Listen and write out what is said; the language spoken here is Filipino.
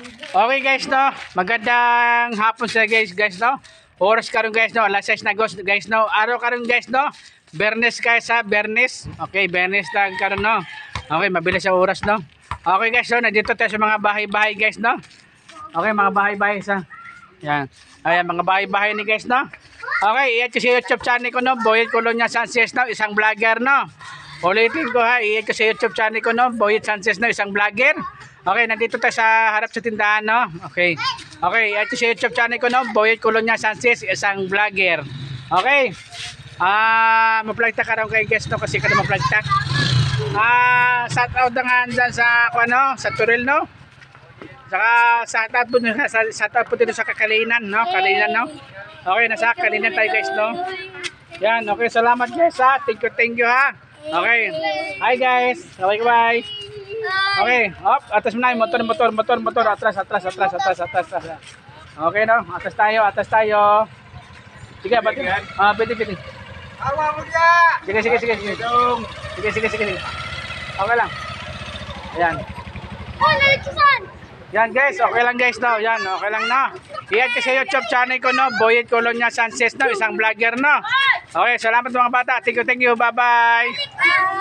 Okay guys no, magandang hapon sa guys no. Oras karon guys no, alas 6 na guys no. Araw karon guys no. Bernes guys ha, Bernes. Okay, Bernes lang karon no. Okay, mabilis ang oras no. Okay guys no, nandito tayo sa mga bahay-bahay guys no. Okay, mga bahay-bahay sa. Yan. Ayan, mga bahay-bahay ni guys no. Okay, iyan ko sa YouTube channel ko no, Boyet Colonia Sanchez no, isang vlogger no. Ulitin ko ha, iyan ko sa YouTube channel ko no, Boyet Sanchez no, isang vlogger. Okay, nandito tayo sa harap sa tindahan, no? Okay. Okay, ito sa YouTube channel ko, no? Boyet Colonia Sanchez, isang vlogger. Okay. Ma-vlog ta karon kay guest, no? Kasi kada ma-vlog ta. Shout out na nga dyan sa, ano, sa Turil, no? Saka, shout out po dito sa Kakalinan, no? Kalinan, no? Okay, nasa Kalinan tayo, guys, no? Yan, okay. Salamat, guys, ha? Thank you, ha? Okay. Hi, guys. Okay, bye. Okay, up, atas mo na yung motor, atras. Okay no, atas tayo. Sige, pati. Piti. Awa mo siya! Sige. Okay lang. Ayan. Oh, nalitusan! Yan guys, okay lang guys no. Yan, okay lang na. Iyan kasi YouTube channel ko no, Boyet Colonia Sanchez no, isang vlogger no. Okay, salamat mga bata. Thank you. Bye-bye.